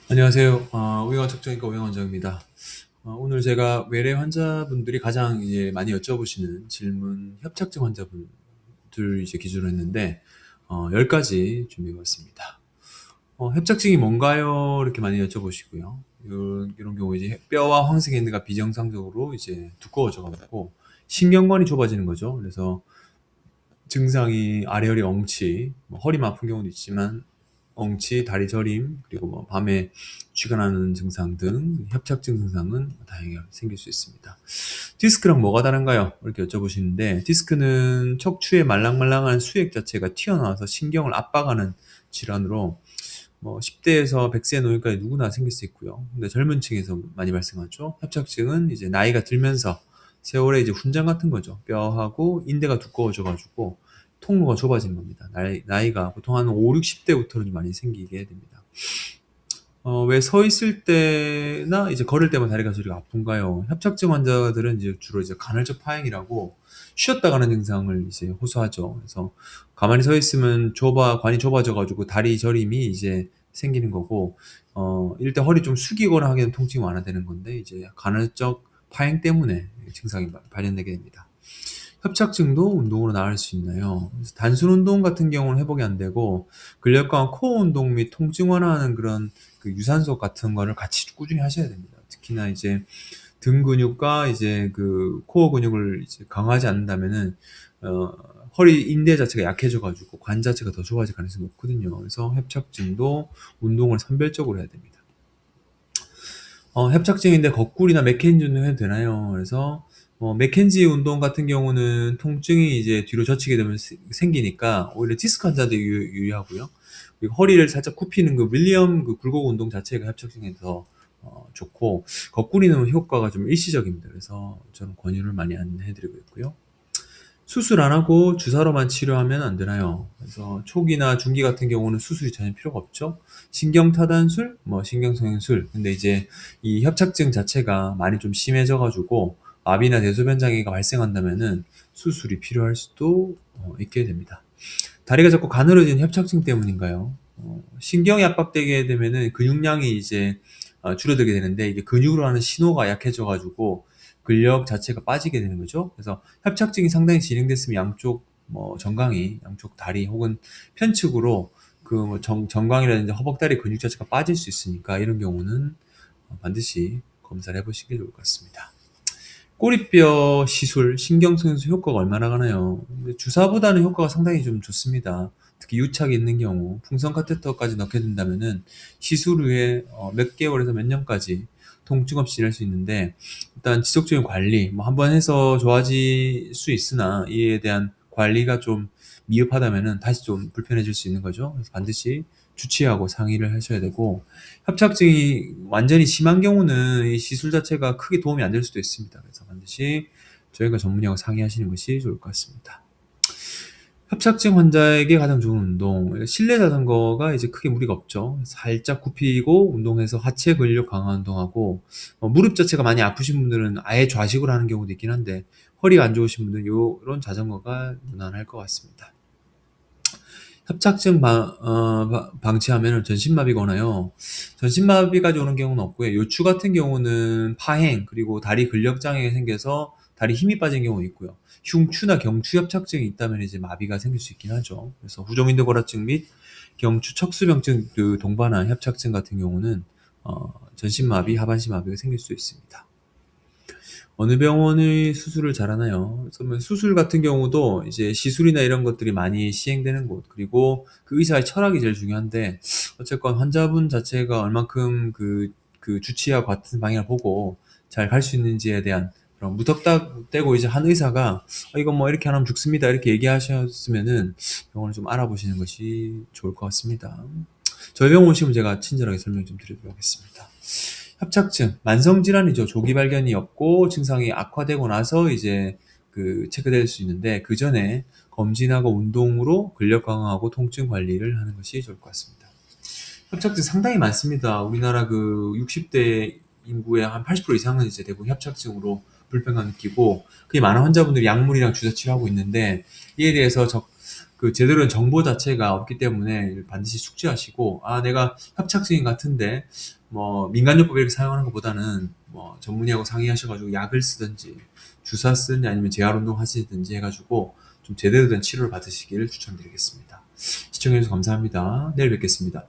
안녕하세요. 우영한 척정이과 우영한 원장입니다. 오늘 제가 외래 환자분들이 가장 이제 많이 여쭤보시는 질문, 협착증 환자분들 이제 기준으로 했는데, 10가지 준비해봤습니다. 협착증이 뭔가요? 이렇게 많이 여쭤보시고요. 이런 경우 이제 뼈와 황색인대가 비정상적으로 이제 두꺼워져가지고 신경관이 좁아지는 거죠. 그래서 증상이 아래허리 엉치, 뭐 허리만 아픈 경우도 있지만 엉치, 다리 저림, 그리고 뭐 밤에 쥐가 나는 증상 등 협착증 증상은 다양하게 생길 수 있습니다. 디스크랑 뭐가 다른가요? 이렇게 여쭤보시는데, 디스크는 척추의 말랑말랑한 수액 자체가 튀어나와서 신경을 압박하는 질환으로 뭐 10대에서 100세 노인까지 누구나 생길 수 있고요. 근데 젊은 층에서 많이 발생하죠. 협착증은 이제 나이가 들면서 세월에 이제 훈장 같은 거죠. 뼈하고 인대가 두꺼워져 가지고 통로가 좁아지는 겁니다. 나이가 보통 한 5, 60대부터는 많이 생기게 됩니다. 왜 서 있을 때나 이제 걸을 때만 다리가 저리가 아픈가요? 협착증 환자들은 이제 주로 이제 간헐적 파행이라고 쉬었다 가는 증상을 이제 호소하죠. 그래서 가만히 서 있으면 관이 좁아져 가지고 다리 저림이 이제 생기는 거고, 일단 허리 좀 숙이거나 하게 되면 통증이 완화되는 건데, 이제 간헐적 파행 때문에 증상이 발현되게 됩니다. 협착증도 운동으로 나을 수 있나요? 그래서 단순 운동 같은 경우는 회복이 안 되고, 근력 강화 코어 운동 및 통증 완화하는 그런 그 유산소 같은 거를 같이 꾸준히 하셔야 됩니다. 특히나 이제 등 근육과 이제 그 코어 근육을 이제 강화하지 않는다면은 어, 허리 인대 자체가 약해져 가지고 관 자체가 더 좁아질 가능성이 높거든요. 그래서 협착증도 운동을 선별적으로 해야 됩니다. 협착증인데 거꾸리나 맥켄지 운동 해도 되나요? 그래서 맥켄지 운동 같은 경우는 통증이 이제 뒤로 젖히게 되면 생기니까 오히려 디스크 환자들 유리하고요. 그리고 허리를 살짝 굽히는 그 윌리엄 그 굴곡 운동 자체가 협착증에 더 좋고, 거꾸리는 효과가 좀 일시적입니다. 그래서 저는 권유를 많이 안 해드리고 있고요. 수술 안 하고 주사로만 치료하면 안 되나요? 그래서 초기나 중기 같은 경우는 수술이 전혀 필요가 없죠. 신경타단술, 뭐 신경성형술. 근데 이제 이 협착증 자체가 많이 좀 심해져 가지고 마비나 대소변 장애가 발생한다면은 수술이 필요할 수도 있게 됩니다. 다리가 자꾸 가늘어지는 협착증 때문인가요? 신경이 압박되게 되면은 근육량이 이제 줄어들게 되는데, 이게 근육으로 하는 신호가 약해져 가지고 근력 자체가 빠지게 되는 거죠. 그래서 협착증이 상당히 진행됐으면 양쪽 뭐 정강이, 양쪽 다리 혹은 편측으로 그 뭐 정강이라든지 허벅다리 근육 자체가 빠질 수 있으니까, 이런 경우는 반드시 검사를 해보시기 좋을 것 같습니다. 꼬리뼈 시술, 신경성형수 효과가 얼마나 가나요? 주사보다는 효과가 상당히 좀 좋습니다. 특히 유착이 있는 경우, 풍선 카테터까지 넣게 된다면은 시술 후에 몇 개월에서 몇 년까지 통증 없이 지낼 수 있는데, 일단 지속적인 관리, 뭐 한번 해서 좋아질 수 있으나 이에 대한 관리가 좀 미흡하다면은 다시 좀 불편해질 수 있는 거죠. 그래서 반드시 주치의하고 상의를 하셔야 되고, 협착증이 완전히 심한 경우는 이 시술 자체가 크게 도움이 안 될 수도 있습니다. 그래서 반드시 저희가 전문의하고 상의하시는 것이 좋을 것 같습니다. 협착증 환자에게 가장 좋은 운동, 실내 자전거가 이제 크게 무리가 없죠. 살짝 굽히고 운동해서 하체 근력 강화 운동하고, 무릎 자체가 많이 아프신 분들은 아예 좌식으로 하는 경우도 있긴 한데, 허리가 안 좋으신 분들은 이런 자전거가 무난할 것 같습니다. 협착증 방치하면 전신마비가 오나요? 전신마비까지 오는 경우는 없고요. 요추 같은 경우는 파행, 그리고 다리 근력장애가 생겨서 다리 힘이 빠진 경우 있고요. 흉추나 경추 협착증이 있다면 이제 마비가 생길 수 있긴 하죠. 그래서 후종인대골화증 및 경추 척수병증 그 동반한 협착증 같은 경우는 전신마비, 하반신마비가 생길 수 있습니다. 어느 병원의 수술을 잘하나요? 그래서 뭐 수술 같은 경우도 이제 시술이나 이런 것들이 많이 시행되는 곳, 그리고 그 의사의 철학이 제일 중요한데, 어쨌건 환자분 자체가 얼만큼 그 주치의와 같은 방향을 보고 잘 갈 수 있는지에 대한 그런 무턱대고 이제 한 의사가 이건 뭐 이렇게 하면 죽습니다, 이렇게 얘기하셨으면은 병원을 좀 알아보시는 것이 좋을 것 같습니다. 저희 병원 오시면 제가 친절하게 설명 좀 드리도록 하겠습니다. 협착증, 만성 질환이죠. 조기 발견이 없고 증상이 악화되고 나서 이제 그 체크될 수 있는데, 그 전에 검진하고 운동으로 근력 강화하고 통증 관리를 하는 것이 좋을 것 같습니다. 협착증 상당히 많습니다. 우리나라 그 60대 인구의 한 80% 이상은 이제 대부분 협착증으로 불편감 느끼고, 그게 많은 환자분들이 약물이랑 주사 치료하고 있는데, 이에 대해서 그 제대로 된 정보 자체가 없기 때문에 반드시 숙지하시고, 내가 협착증인 같은데 뭐 민간요법 이렇게 사용하는 것보다는 뭐 전문의하고 상의하셔가지고 약을 쓰든지 주사 쓰든지 아니면 재활운동 하시든지 해가지고 좀 제대로 된 치료를 받으시기를 추천드리겠습니다. 시청해주셔서 감사합니다. 내일 뵙겠습니다.